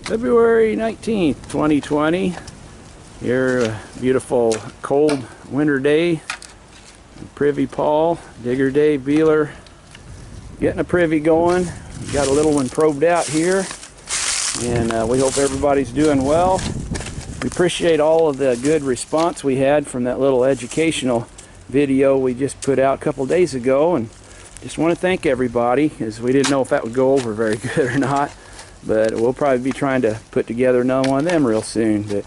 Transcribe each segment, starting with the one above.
February 19th, 2020. Here, a beautiful cold winter day. Privy Paul Digger Dave Beeler getting a privy going. We got a little one probed out here, and we hope everybody's doing well. We appreciate all of the good response we had from that little educational video we just put out a couple days ago, and just want to thank everybody, as we didn't know if that would go over very good or not, but we'll probably be trying to put together another one of them real soon. But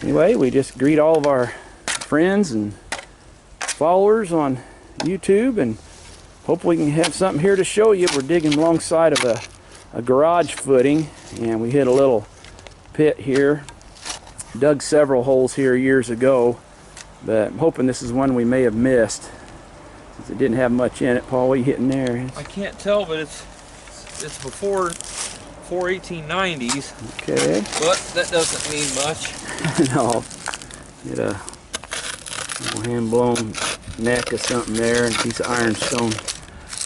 anyway, we just greet all of our friends and followers on YouTube, and hope we can have something here to show you. We're digging alongside of a garage footing, and we hit a little pit here. Dug several holes here years ago, but I'm hoping this is one we may have missed, since it didn't have much in it. Paul, what are you hitting there? I can't tell, but it's before 1890s. Okay. But that doesn't mean much. No. Get a little hand-blown neck or something there, and a piece of ironstone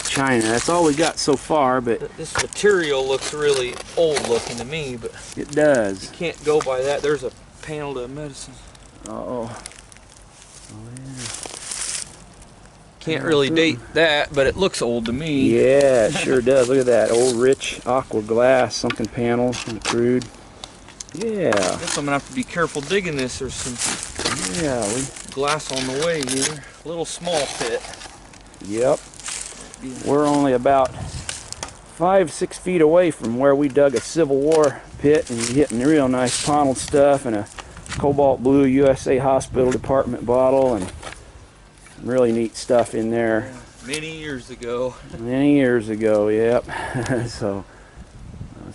china. That's all we got so far, but this material looks really old looking to me, but it does. You can't go by that. There's a panel to medicine. Oh yeah. Can't really date that, but it looks old to me. Yeah, it sure does. Look at that old rich aqua glass sunken panel, kind of crude. Yeah. I guess I'm gonna have to be careful digging this. There's some glass on the way here. A little small pit. Yep. We're only about 5-6 feet away from where we dug a Civil War pit, and hitting real nice panel stuff, and a cobalt blue USA Hospital Department bottle, and really neat stuff in there. Many years ago. Many years ago, yep. So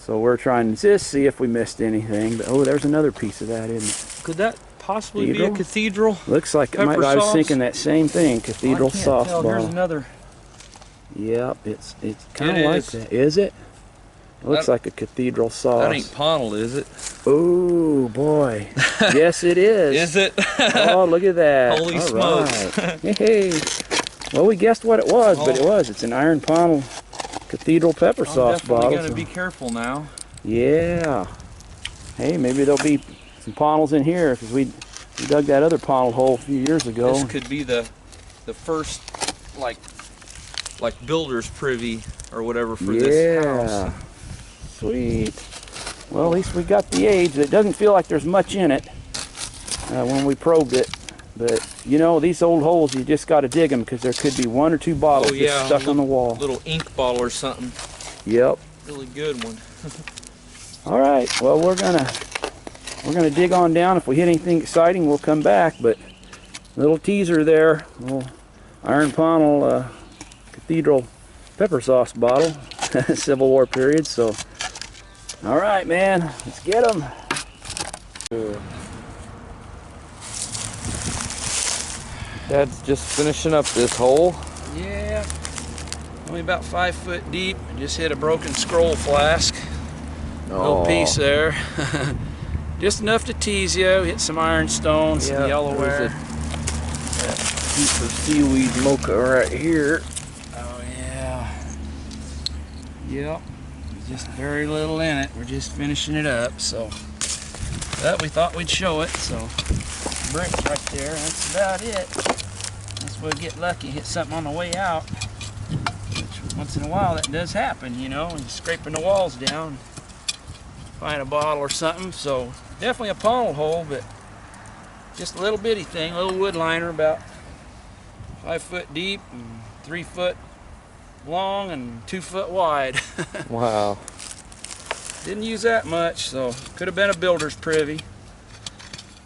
we're trying to just see if we missed anything. But oh, there's another piece of that, isn't it? Could that possibly be a cathedral? Looks like it might. I was thinking that same thing. Cathedral sauce bottle. Here's another. Yep, it's kind of like that. Is it? It looks like a cathedral sauce. That ain't panel, is it? Oh boy. Yes, it is. Is it? Oh, look at that. Holy smokes. Right. Hey. Well, we guessed what it was, but it was. It's an iron panel cathedral pepper sauce bottle. I'm definitely going to be careful now. Yeah. Hey, maybe there'll be some panels in here, because we dug that other panel hole a few years ago. This could be the first like builder's privy or whatever for this house. Sweet. Well, at least we got the age. It doesn't feel like there's much in it when we probed it. But, you know, these old holes, you just got to dig them, because there could be 1 or 2 bottles just stuck on the wall. Little ink bottle or something. Yep. Really good one. All right. Well, we're gonna dig on down. If we hit anything exciting, we'll come back. But little teaser there, little iron panel cathedral pepper sauce bottle, Civil War period. So, all right, man, let's get them. Dad's just finishing up this hole. Yeah, only about 5 foot deep. Just hit a broken scroll flask. Little piece there. Just enough to tease you. Hit some ironstone, some yellowware. That piece of seaweed mocha right here. Oh yeah. Yep. Just very little in it. We're just finishing it up, so. But we thought we'd show it, so. Brick right there. That's about it. Unless we'll get lucky, hit something on the way out. Which once in a while that does happen, you know, when you're scraping the walls down. Find a bottle or something. So definitely a panel hole, but just a little bitty thing, a little wood liner, about 5 foot deep and 3 foot long and 2 foot wide. Wow. Didn't use that much, so could have been a builder's privy.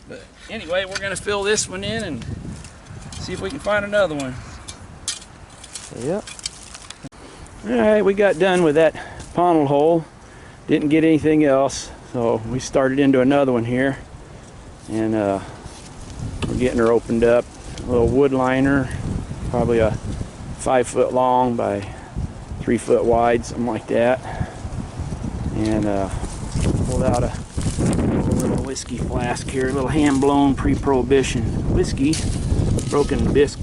But anyway, we're gonna fill this one in and see if we can find another one. Yep. All right, we got done with that panel hole. Didn't get anything else, so we started into another one here, and we're getting her opened up. A little wood liner, probably a 5 foot long by 3 foot wide, something like that. And pulled out a little whiskey flask here, a little hand-blown pre-prohibition whiskey, broken bisque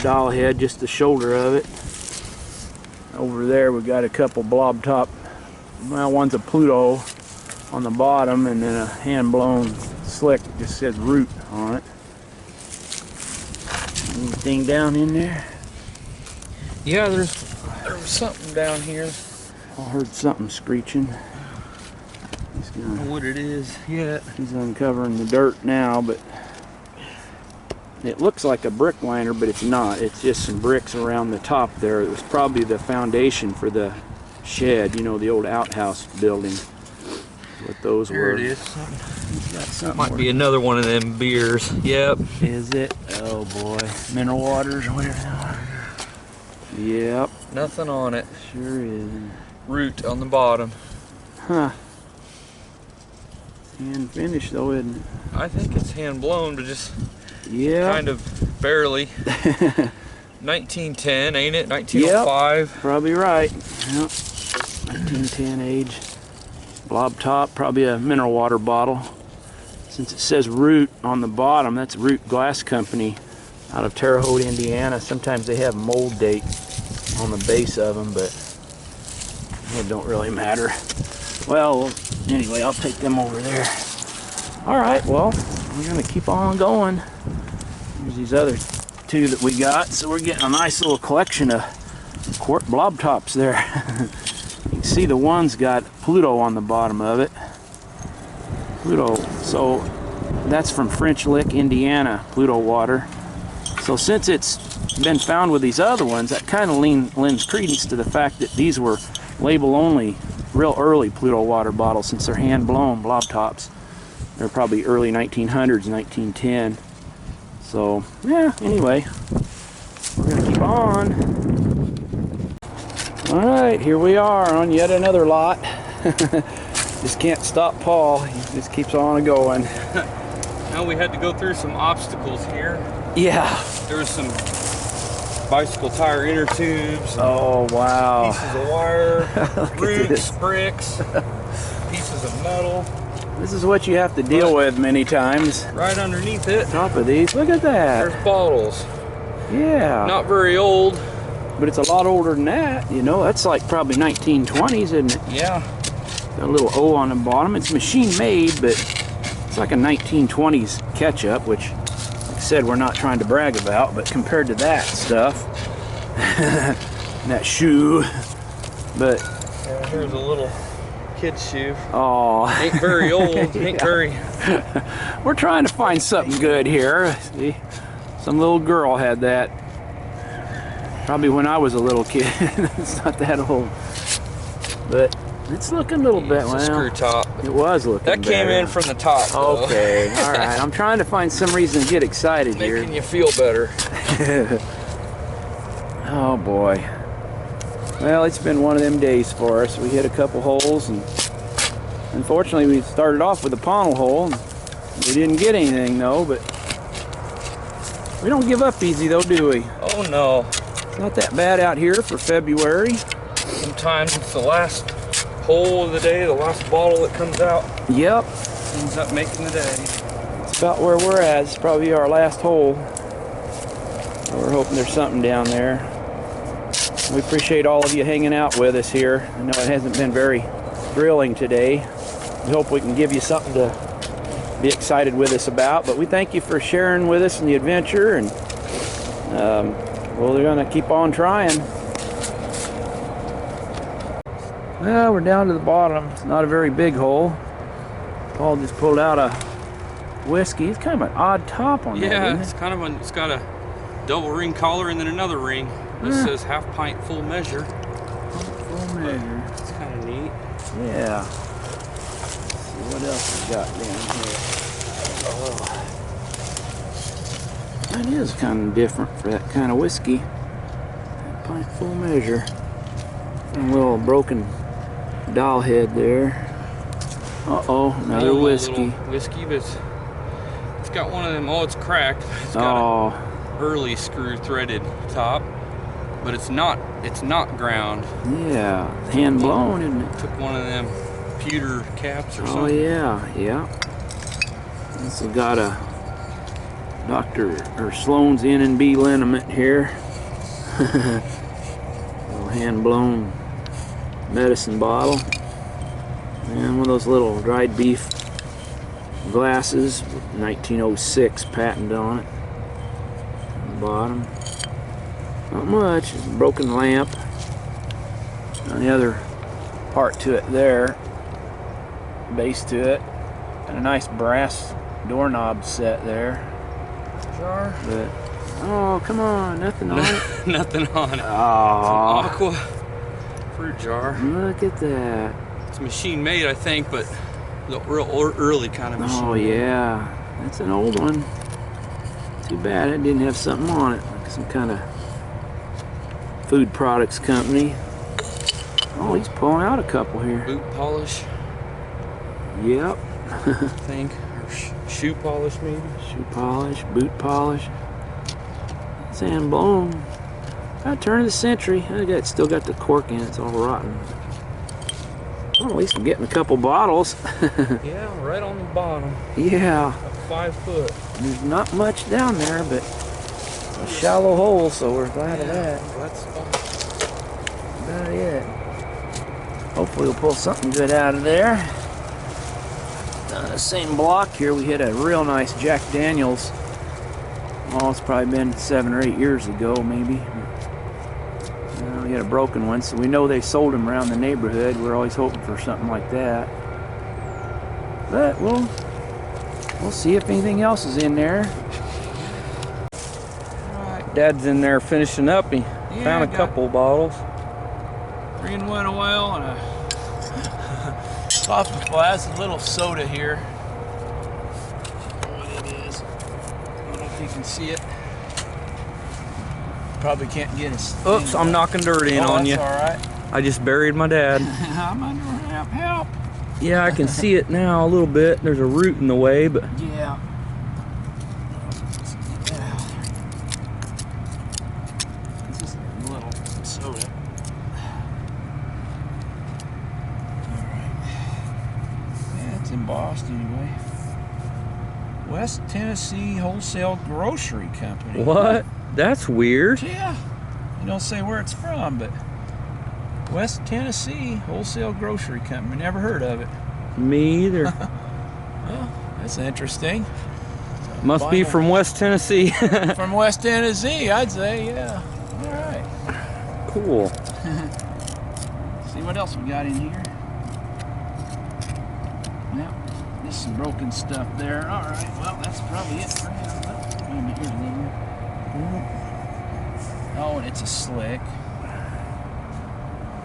doll head, just the shoulder of it. Over there we got a couple blob top. Well, one's a Pluto on the bottom, and then a hand-blown slick that just says root on it. Anything down in there? Yeah, there was something down here. I heard something screeching. I don't know what it is yet. He's uncovering the dirt now, but it looks like a brick liner, but it's not. It's just some bricks around the top there. It was probably the foundation for the shed, you know, the old outhouse building. What those Here were. it is. Got something Might be another one of them beers. Yep. Is it? Oh boy. Mineral waters or whatever they are. Yep. Nothing on it. Sure is. Root on the bottom. Huh. Hand finished though, isn't it? I think it's hand blown, but just Yeah. kind of barely. 1910, ain't it? 1905. Yep, probably right. Yep. 1910 age. Blob top, probably a mineral water bottle. Since it says Root on the bottom, that's Root Glass Company out of Terre Haute, Indiana. Sometimes they have mold date on the base of them, but it don't really matter. Well, anyway, I'll take them over there. All right, well, we're gonna keep on going. Here's these other two that we got, so we're getting a nice little collection of quart blob tops there. You can see the one's got Pluto on the bottom of it. Pluto, so that's from French Lick, Indiana, Pluto water. So since it's been found with these other ones, that kind of lends credence to the fact that these were label only, real early Pluto water bottles, since they're hand blown blob tops. They're probably early 1900s, 1910. So yeah, anyway, we're gonna keep on. All right, here we are on yet another lot. Just can't stop Paul. He just keeps on going. Now we had to go through some obstacles here. Yeah. There was some bicycle tire inner tubes. Oh wow. Pieces of wire, roots, bricks, pieces of metal. This is what you have to deal with many times. Right underneath it, Top of these, look at that. there's bottles. Yeah. Not very old. But it's a lot older than that, you know. That's like probably 1920s, isn't it? Yeah. Got a little O on the bottom. It's machine made, but it's like a 1920s ketchup, which, like I said, we're not trying to brag about, but compared to that stuff, that shoe, but Yeah, here's a little kid's shoe. oh, Ain't very old. Ain't very. we're trying to find something good here. See, some little girl had that. Probably when I was a little kid. It's not that old, but it's looking a little bit. It's a Well, screw top. it was looking. That came better. in from the top. Though. Okay, all right. I'm trying to find some reason to get excited Making here. you feel better. Oh boy. Well, it's been one of them days for us. We hit a couple holes, and unfortunately, we started off with a panel hole. And we didn't get anything though, but we don't give up easy though, do we? Oh no. It's not that bad out here for February. Sometimes it's the last hole of the day, the last bottle that comes out. Yep, Ends up making the day. it's about where we're at. It's probably our last hole. So we're hoping there's something down there. We appreciate all of you hanging out with us here. I know it hasn't been very thrilling today. We hope we can give you something to be excited with us about, but we thank you for sharing with us in the adventure, and well, we're gonna keep on trying. Well, we're down to the bottom. It's not a very big hole. Paul just pulled out a whiskey. It's kind of an odd top on that, Yeah, isn't it's it? kind of it's got a double ring collar and then another ring. This Yeah. says half pint full measure. Full measure. It's kind of neat. Yeah. Let's see what else we got down here. Oh, that is kind of different for that kind of whiskey. Pint full measure. A little broken doll head there. Uh-oh, another Normal whiskey. little whiskey, but it's got one of them. Oh, it's cracked. It's got Oh, a early screw threaded top, but it's not ground. yeah. Hand blown, isn't it? Took one of them pewter caps or Oh, something. yeah, yeah. This has got a Dr. or Sloan's N&B liniment here. Little hand blown medicine bottle. And one of those little dried beef glasses, 1906 patent on it. On the bottom. Not much, it's a broken lamp. And the other part to it there, base to it, and a nice brass doorknob set there. Jar. But, oh, come on, nothing on it. Nothing on it. Oh, Aqua fruit jar. look at that. It's machine made, I think, but the real early kind of machine. Oh yeah, that's an old one. Too bad it didn't have something on it, like some kind of food products company. Oh, he's pulling out a couple here. Boot polish. Yep. I think, or shoe polish maybe. Shoe polish, boot polish. Sand blown. About turn of the century. Still got the cork in it. It's all rotten. Well, at least I'm getting a couple bottles. Yeah, right on the bottom. Yeah. About 5 foot. There's not much down there, but a shallow hole, so we're glad of that. That's About it. Hopefully we'll pull something good out of there. The same block here, we hit a real nice Jack Daniels. Oh, it's probably been 7 or 8 years ago, maybe. We had a broken one, so we know they sold them around the neighborhood. We're always hoping for something like that. But we'll see if anything else is in there. right. Dad's in there finishing up. He found a couple bottles. 3-in-1 oil and a coffee flask, a little soda here. What it is. I don't know if you can see it. Probably can't get it. Oops, I'm knocking dirt in on you. That's all right. I just buried my dad. I'm under help. Yeah, I can see it now a little bit. There's a root in the way, but Yeah. It's just a little soda. Alright. Yeah, it's embossed anyway. West Tennessee Wholesale Grocery Company. what? That's weird. Yeah. You don't say where it's from, but West Tennessee Wholesale Grocery Company. Never heard of it. Me either. Well, that's interesting. Must be from West Tennessee. From West Tennessee, I'd say, yeah. All right. Cool. See what else we got in here. Yep, there's some broken stuff there. All right, well, that's probably it for now. Oh, and it's a slick. Isn't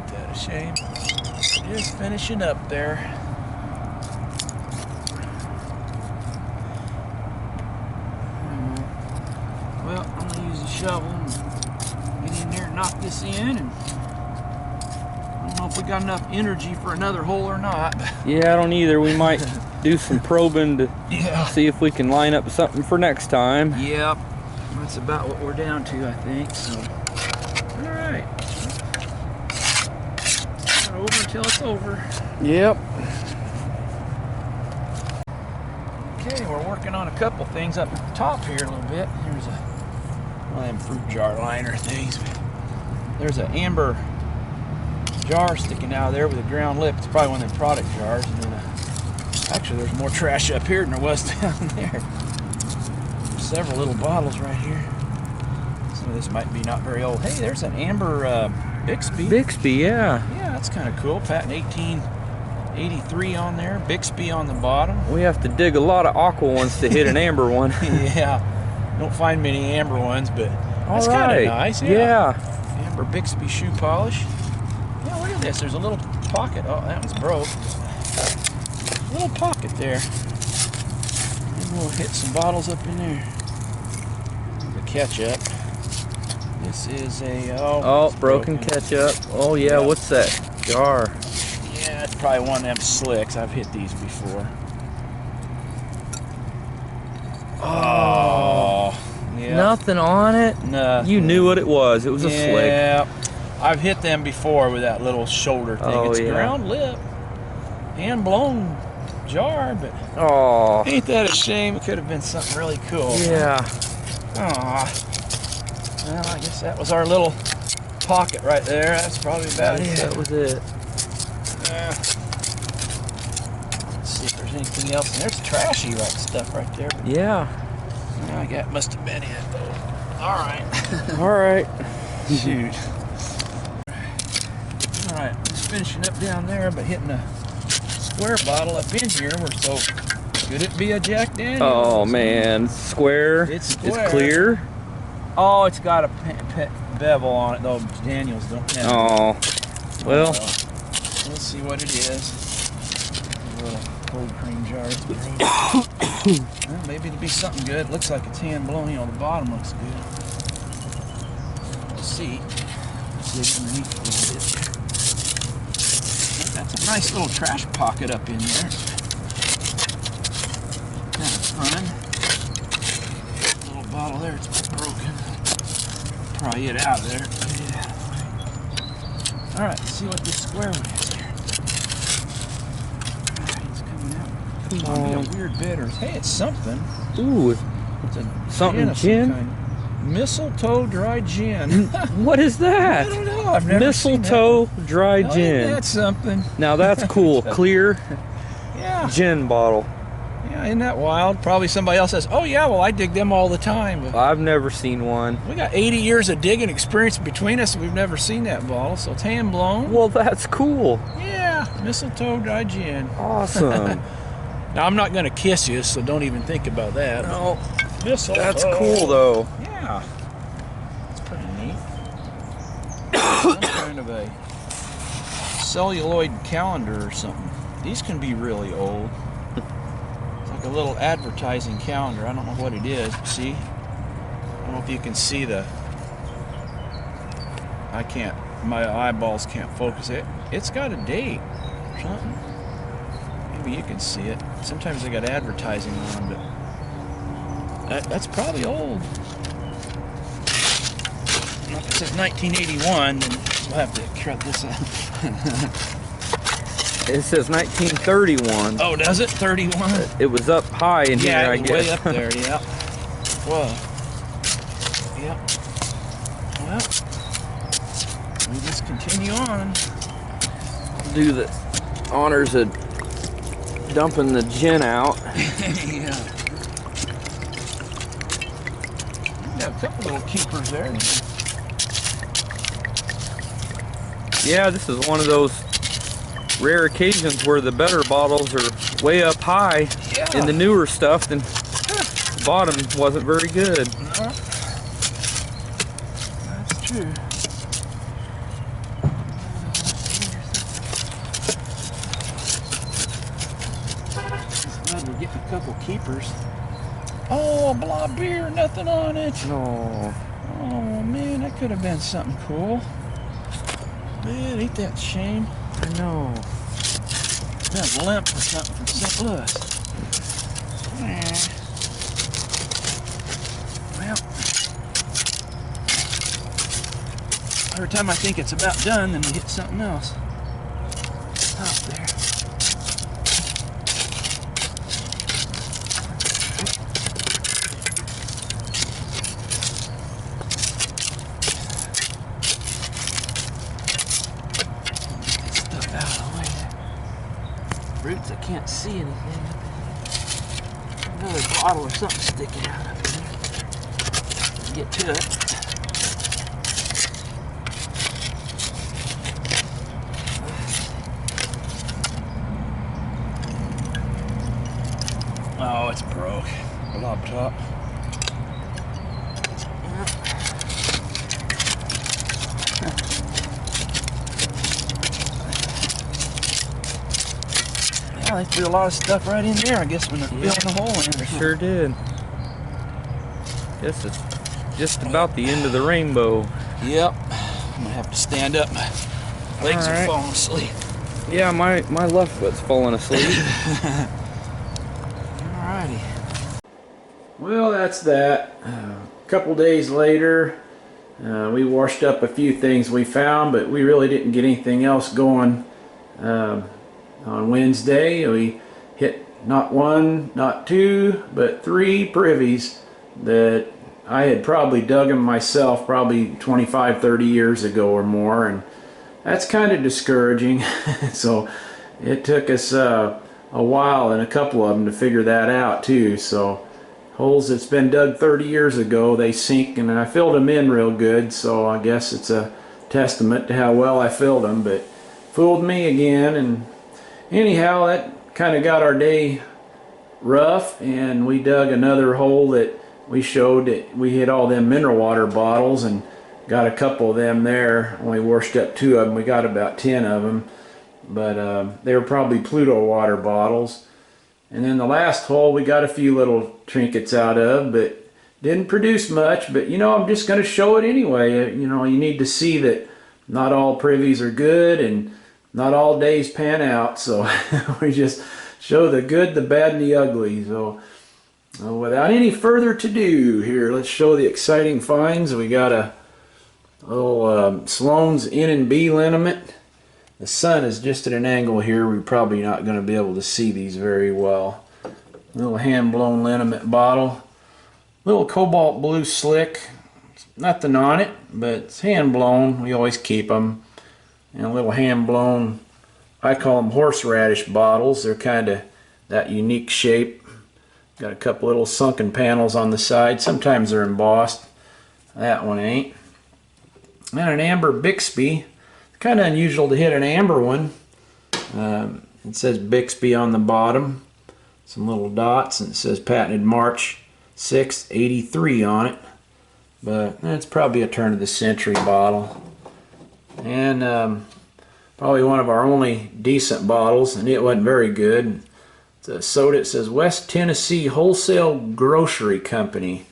that a shame? Just finishing up there. Well, I'm gonna use a shovel and get in there and knock this in. And I don't know if we got enough energy for another hole or not. Yeah, I don't either. We might do some probing to Yeah. see if we can line up something for next time. Yep. That's about what we're down to, I think. So, all right. Not over until it's over. Yep. Okay, we're working on a couple things up at the top here a little bit. Here's one of them fruit jar liner things. There's an amber jar sticking out of there with a ground lip. It's probably one of them product jars. And then actually, there's more trash up here than there was down there. Several little bottles right here. Some of this might be not very old. Hey, there's an amber Bixby. Bixby, yeah. Yeah, that's kind of cool. Patent 1883 on there. Bixby on the bottom. We have to dig a lot of aqua ones to hit an amber one. Yeah, don't find many amber ones, but that's kind of nice. Yeah. Amber Bixby shoe polish. Yeah, look at this. There's a little pocket. Oh, that one's broke. A little pocket there. Maybe we'll hit some bottles up in there. The ketchup. This is a broken ketchup. Oh yeah, what's that jar? Yeah, it's probably one of them slicks. I've hit these before. Oh, yeah. Nothing on it. Nothing. You knew what it was. It was a slick. Yeah, I've hit them before with that little shoulder thing. Oh, It's yeah. ground lip, hand blown jar, but Oh. ain't that a shame? It could have been something really cool. Yeah. Aw. Well, I guess that was our little pocket right there. That's probably about it. That was it. See if there's anything else. And there's trashy stuff right there. Yeah. I got must have been it. All right. All right. Shoot. All right. Just finishing up down there, but hitting a square bottle up in here. So could it be a Jack Daniels? Oh man, square. It's square. It's clear. Oh, it's got a bevel on it though. Daniels don't have. Oh. Well. Let's see what it is. A little cold cream jar. Well, maybe it'll be something good. Looks like it's hand blown. You know, the bottom looks good. We'll see. See underneath a little bit. That's a nice little trash pocket up in there. Kind of fun. Little bottle there. It's broken. Probably get it out of there. Yeah. All right. Let's see what this square one is here. It's coming out. It's gonna be a weird bitters. Hey, it's something. Ooh, It's a something gin? Mistletoe dry gin. What is that? I don't know. I've never seen that. Mistletoe dry Oh, gin. that's something. Now that's cool. Clear Yeah. gin bottle. Yeah, isn't that wild? Probably somebody else says, oh yeah, well I dig them all the time. But I've never seen one. we got 80 years of digging experience between us and we've never seen that bottle, so it's hand blown. Well, that's cool. Yeah, mistletoe dry gin. Awesome. Now I'm not gonna kiss you, so don't even think about that. No, Mistletoe. that's cool though. Yeah. It's pretty neat. Some kind of a celluloid calendar or something. These can be really old. It's like a little advertising calendar. I don't know what it is. See? I don't know if you can see the... I can't. My eyeballs can't focus it. It's got a date or something. Maybe you can see it. Sometimes they got advertising on, but that's probably old. If it says 1981, then we'll have to cut this out. It says 1931. Oh, does it? 31? It was up high in Yeah, here, I it was guess. way up there, yeah. Whoa. Yep. Well, we just continue on. Do the honors of dumping the gin out. Yeah. Got a couple little keepers there. Yeah, this is one of those rare occasions where the better bottles are way up high in the newer stuff, and the bottom wasn't very good. No. That's true. Glad we're getting a couple keepers. Oh, blah beer, nothing on it. No. Oh man, that could have been something cool. Man, ain't that a shame? I know. That's limp or something from St. Louis. Well, every time I think it's about done, then we hit something else out there. Roots, I can't see anything. Another bottle or something sticking out up there. Get to it. Oh, it's broke. Blob top. Yeah, they threw a lot of stuff right in there, I guess, when they're filling the hole in. They sure did. Guess it's just about the end of the rainbow. Yep. I'm gonna have to stand up. My legs are falling asleep. Yeah, my left foot's falling asleep. Alrighty. Well, that's that. A couple days later, we washed up a few things we found, but we really didn't get anything else going. On Wednesday, we hit not one, not two, but 3 privies that I had probably dug them myself probably 25, 30 years ago or more, and that's kind of discouraging. So it took us a a while and a couple of them to figure that out too. So holes that's been dug 30 years ago, they sink, and I filled them in real good, so I guess it's a testament to how well I filled them. But fooled me again, and anyhow, that kind of got our day rough, and we dug another hole that we showed that we hit all them mineral water bottles and got a couple of them there. Only washed up 2 of them. We got about 10 of them, but they were probably Pluto water bottles. And then the last hole we got a few little trinkets out of, but didn't produce much. But you know, I'm just going to show it anyway. You know, you need to see that not all privies are good and not all days pan out. So we just show the good, the bad, and the ugly. So without any further to do, here, let's show the exciting finds. We got a little Sloan's N and B liniment. The sun is just at an angle here. We're probably not going to be able to see these very well. Little hand-blown liniment bottle. Little cobalt blue slick. Nothing on it, but it's hand-blown. We always keep them. And a little hand-blown, I call them horseradish bottles. They're kind of that unique shape. Got a couple little sunken panels on the side. Sometimes they're embossed. That one ain't. And an amber Bixby. Kind of unusual to hit an amber one. It says Bixby on the bottom. Some little dots, and it says patented March 6th, 83 on it. But that's probably a turn of the century bottle. And probably one of our only decent bottles, and it wasn't very good. It's a soda. It says West Tennessee Wholesale Grocery Company.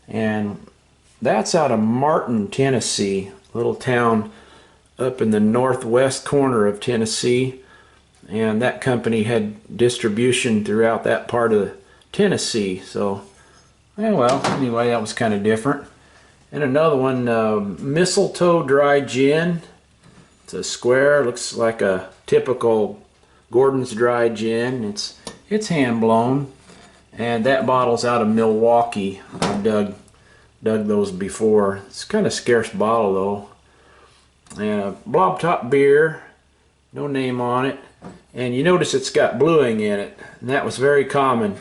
And that's out of Martin, Tennessee. Little town up in the northwest corner of Tennessee, and that company had distribution throughout that part of Tennessee. So, yeah, well, anyway, that was kind of different. And another one, Mistletoe Dry Gin. It's a square, looks like a typical Gordon's Dry Gin. It's hand blown, and that bottle's out of Milwaukee. I dug those before. It's kind of scarce bottle though. And a blob top beer, no name on it, and you notice it's got bluing in it, and that was very common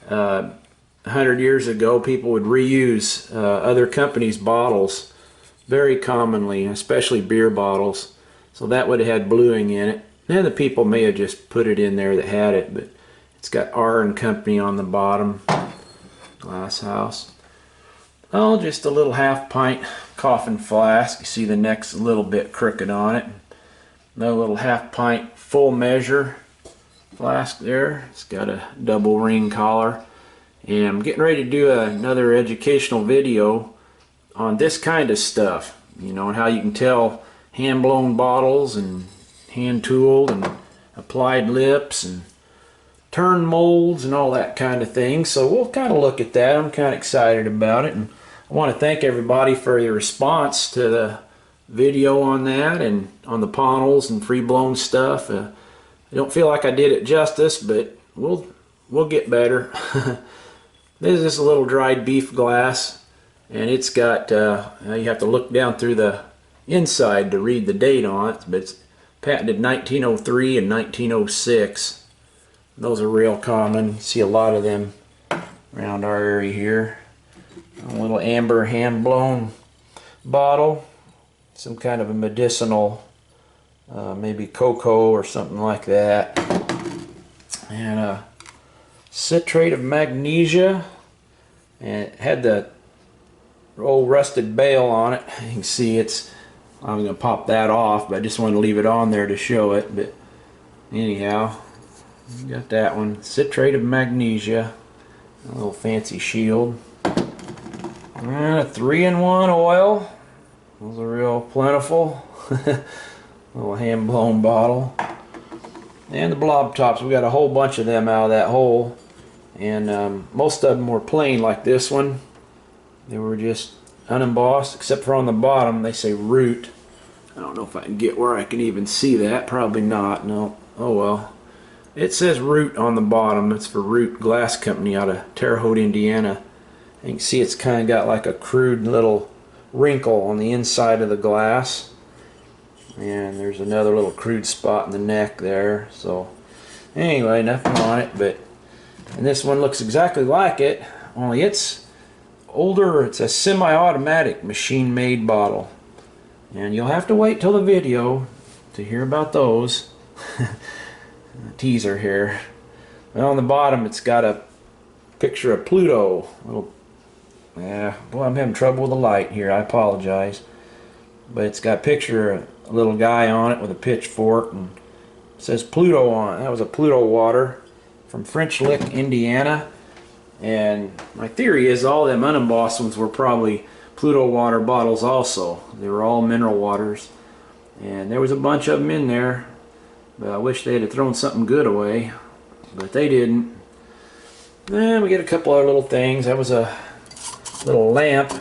100 years ago. People would reuse other companies' bottles very commonly, especially beer bottles, so that would have had bluing in it. And the people may have just put it in there that had it, but it's got R and Company on the bottom. Glass house. Oh, just a little half-pint coffin flask. You see the neck's a little bit crooked on it. Another little half-pint full measure flask there. It's got a double ring collar. And I'm getting ready to do another educational video on this kind of stuff. You know, and how you can tell hand-blown bottles and hand-tooled and applied lips and turn molds and all that kind of thing. So we'll kind of look at that. I'm kind of excited about it. And I want to thank everybody for your response to the video on that and on the panels and free blown stuff. I don't feel like I did it justice, but we'll get better. This is just a little dried beef glass, and it's got you have to look down through the inside to read the date on it, but it's patented 1903 and 1906. Those are real common. You see a lot of them around our area here. A little amber hand-blown bottle, some kind of a medicinal, maybe cocoa or something like that, and a citrate of magnesia, and it had the old rusted bale on it. You can see I'm going to pop that off, but I just wanted to leave it on there to show it. But anyhow, got that one, citrate of magnesia, a little fancy shield. And a 3-in-1 oil. Those are real plentiful. Little hand-blown bottle. And the blob tops. We got a whole bunch of them out of that hole. And most of them were plain like this one. They were just unembossed, except for on the bottom they say root. I don't know if I can get where I can even see that. Probably not. No. Oh well. It says root on the bottom. It's for Root Glass Company out of Terre Haute, Indiana. You can see it's kind of got like a crude little wrinkle on the inside of the glass, and there's another little crude spot in the neck there. So Anyway, nothing on it, and this one looks exactly like it, only it's older. It's a semi-automatic machine-made bottle, and you'll have to wait till the video to hear about those. Teaser here. Well, on the bottom it's got a picture of Pluto. Yeah, boy, I'm having trouble with the light here. I apologize, but it's got a picture of a little guy on it with a pitchfork, and it says Pluto on it. That was a Pluto water from French Lick, Indiana. And my theory is all them unembossed ones were probably Pluto water bottles also. They were all mineral waters, and there was a bunch of them in there, but I wish they'd have thrown something good away, but they didn't. Then we get a couple other little things. That was a little lamp,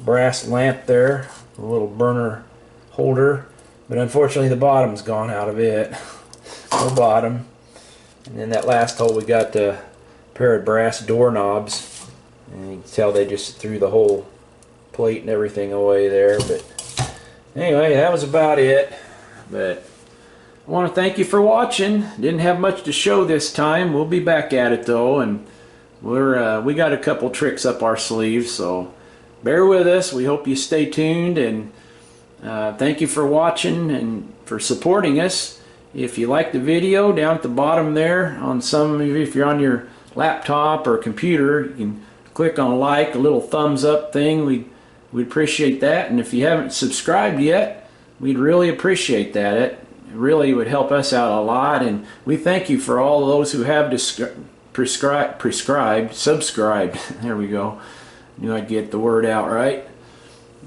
brass lamp there, a little burner holder, but unfortunately the bottom's gone out of it. No bottom. And then that last hole we got the pair of brass doorknobs, and you can tell they just threw the whole plate and everything away there. But anyway, that was about it. But I want to thank you for watching. Didn't have much to show this time. We'll be back at it though, and we got a couple tricks up our sleeves, so bear with us. We hope you stay tuned, and thank you for watching and for supporting us. If you like the video, down at the bottom there, on some of you, if you're on your laptop or computer, you can click on like, a little thumbs up thing. We'd appreciate that. And if you haven't subscribed yet, we'd really appreciate that. It really would help us out a lot, and we thank you for all those who have subscribed. There we go. Knew I'd get the word out right.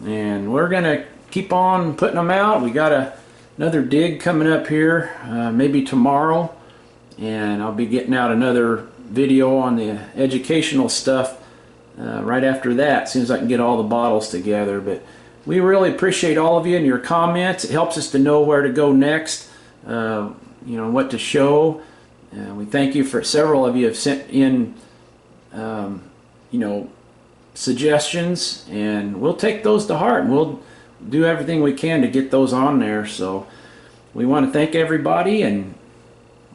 And we're gonna keep on putting them out. We got another dig coming up here, maybe tomorrow, and I'll be getting out another video on the educational stuff right after that, as soon as I can get all the bottles together. But we really appreciate all of you and your comments. It helps us to know where to go next, you know, what to show. We thank you for several of you have sent in you know, suggestions, and we'll take those to heart, and we'll do everything we can to get those on there. So we want to thank everybody, and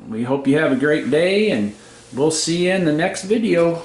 we hope you have a great day, and we'll see you in the next video.